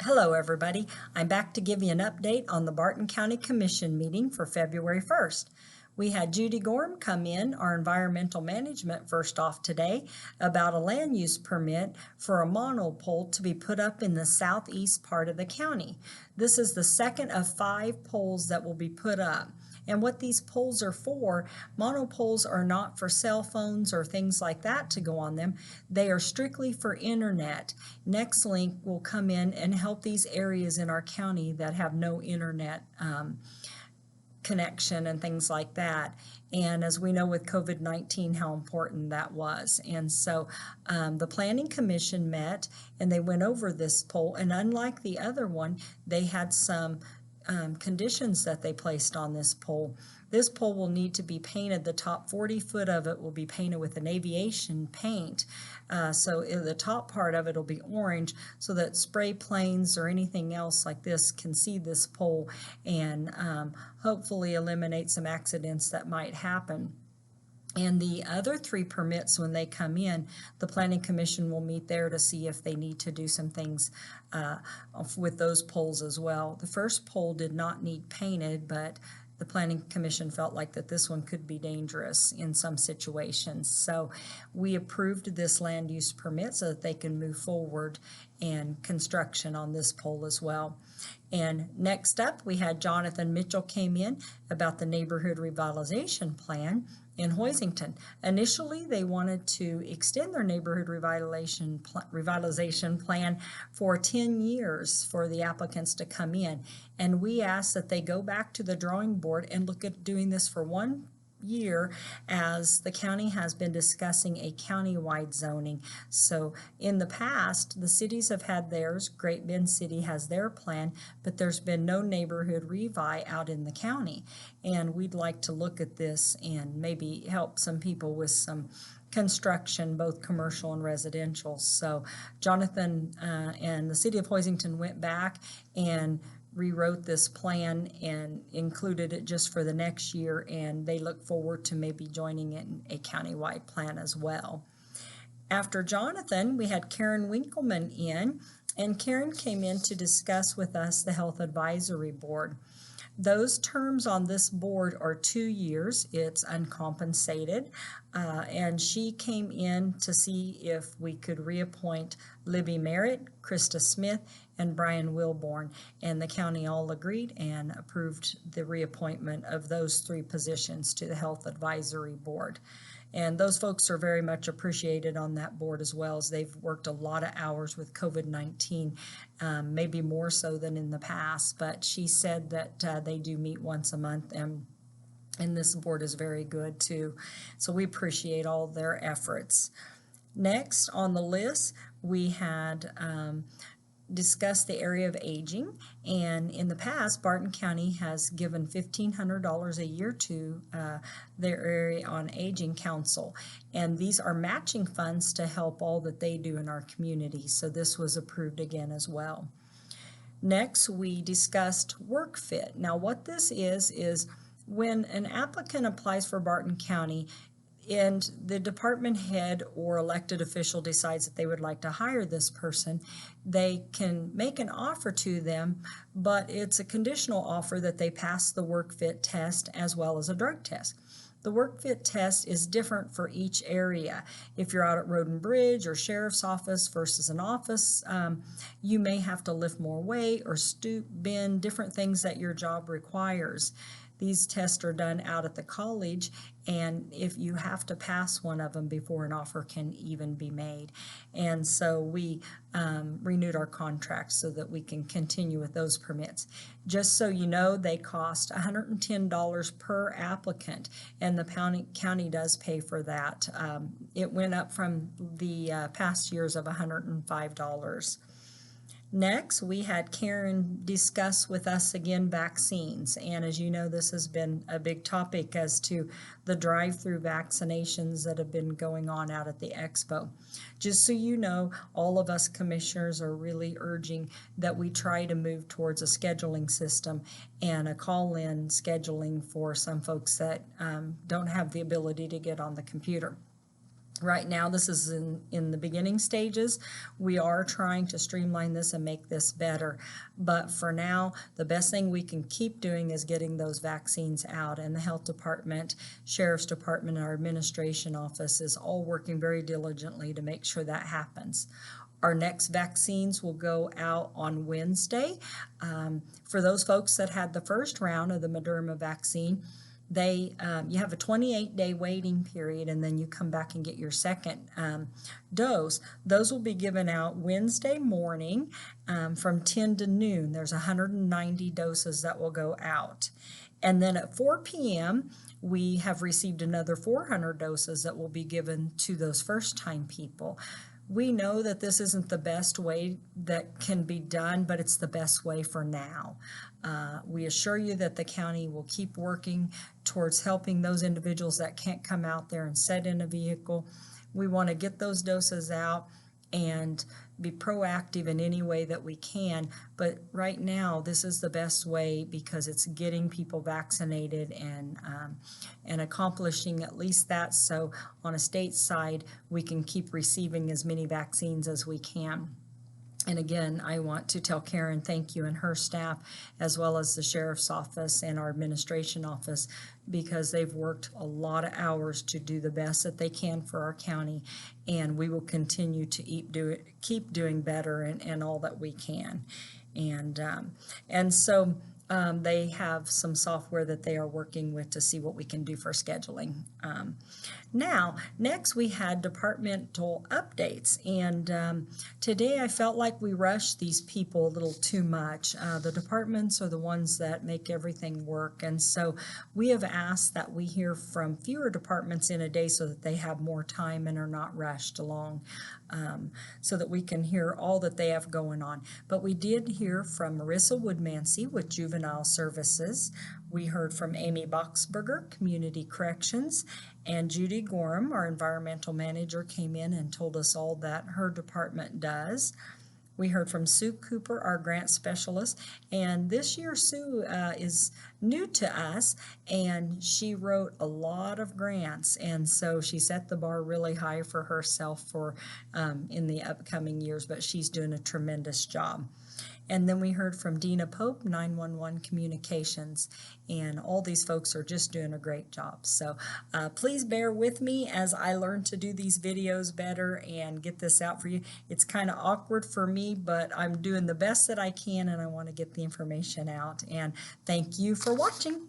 Hello everybody, I'm back to give you an update on the Barton County Commission meeting for February 1st. We had Judy Gorham come in, our environmental management, first off today about a land use permit for a monopole to be put up in the southeast part of the county. This is the second of 5 poles that will be put up. And what these poles are for, monopoles are not for cell phones or things like that to go on them. They are strictly for internet. Nextlink will come in and help these areas in our county that have no internet connection and things like that. And as we know with COVID-19, how important that was. And so the Planning Commission met and they went over this pole, and unlike the other one, they had some conditions that they placed on this pole. This pole will need to be painted. The top 40 foot of it will be painted with an aviation paint. So the top part of it will be orange so that spray planes or anything else like this can see this pole and hopefully eliminate some accidents that might happen. And the other 3 permits, when they come in, the Planning Commission will meet there to see if they need to do some things with those poles as well. The first pole did not need painted, but the Planning Commission felt like that this one could be dangerous in some situations. So we approved this land use permit so that they can move forward and construction on this pole as well. And next up, we had Jonathan Mitchell came in about the neighborhood revitalization plan in Hoisington. Initially, they wanted to extend their neighborhood revitalization plan for 10 years for the applicants to come in. And we asked that they go back to the drawing board and look at doing this for 1 year, as the county has been discussing a county-wide zoning. So in the past, the cities have had theirs. Great Bend City has their plan, but there's been no neighborhood revi out in the county. And we'd like to look at this and maybe help some people with some construction, both commercial and residential. So Jonathan and the city of Hoisington went back and rewrote this plan and included it just for the next year, and they look forward to maybe joining in a countywide plan as well. After Jonathan, we had Karen Winkleman in, and Karen came in to discuss with us the Health Advisory Board. Those terms on this board are 2 years. It's uncompensated, and she came in to see if we could reappoint Libby Merritt, Krista Smith, and Brian Wilborn, and the county all agreed and approved the reappointment of those 3 positions to the Health Advisory Board. And those folks are very much appreciated on that board, as well as they've worked a lot of hours with COVID-19, maybe more so than in the past. But she said that they do meet once a month, and this board is very good too. So we appreciate all their efforts. Next on the list, we had discuss the area of aging, and in the past Barton County has given $1,500 a year to their area on aging council, and these are matching funds to help all that they do in our community. So this was approved again as well. Next, we discussed WorkFit. Now what this is when an applicant applies for Barton County and the department head or elected official decides that they would like to hire this person, they can make an offer to them, but it's a conditional offer that they pass the WorkFit test as well as a drug test. The WorkFit test is different for each area. If you're out at Road and Bridge or Sheriff's Office versus an office, you may have to lift more weight or stoop, bend, different things that your job requires. These tests are done out at the college, and if you have to pass one of them before an offer can even be made. And so we renewed our contract so that we can continue with those permits. Just so you know, they cost $110 per applicant, and the county does pay for that. It went up from the past years of $105. Next, we had Karen discuss with us again vaccines, and as you know, this has been a big topic as to the drive-through vaccinations that have been going on out at the expo. Just so you know, all of us commissioners are really urging that we try to move towards a scheduling system and a call-in scheduling for some folks that don't have the ability to get on the computer. Right now, this is in the beginning stages. We are trying to streamline this and make this better. But for now, the best thing we can keep doing is getting those vaccines out. And the health department, sheriff's department, and our administration office is all working very diligently to make sure that happens. Our next vaccines will go out on Wednesday. For those folks that had the first round of the Moderna vaccine, you have a 28-day waiting period, and then you come back and get your second dose. Those will be given out Wednesday morning from 10 to noon. There's 190 doses that will go out. And then at 4 p.m., we have received another 400 doses that will be given to those first-time people. We know that this isn't the best way that can be done, but it's the best way for now. We assure you that the county will keep working towards helping those individuals that can't come out there and sit in a vehicle. We want to get those doses out and be proactive in any way that we can. But right now, this is the best way because it's getting people vaccinated and accomplishing at least that. So on a state side, we can keep receiving as many vaccines as we can. And again, I want to tell Karen thank you and her staff, as well as the sheriff's office and our administration office, because they've worked a lot of hours to do the best that they can for our county, and we will continue to keep doing better and all that we can. And so they have some software that they are working with to see what we can do for scheduling. Now, next we had departmental updates, and today I felt like we rushed these people a little too much. The departments are the ones that make everything work, and so we have asked that we hear from fewer departments in a day so that they have more time and are not rushed along, so that we can hear all that they have going on. But we did hear from Marissa Woodmansey with Juvenile Services. We heard from Amy Boxberger, Community Corrections, and Judy Gorham, our environmental manager, came in and told us all that her department does. We heard from Sue Cooper, our grant specialist, and this year Sue is new to us, and she wrote a lot of grants, and so she set the bar really high for herself for in the upcoming years, but she's doing a tremendous job. And then we heard from Dina Pope, 911 Communications, and all these folks are just doing a great job. So please bear with me as I learn to do these videos better and get this out for you. It's kind of awkward for me, but I'm doing the best that I can, and I want to get the information out. And thank you for watching.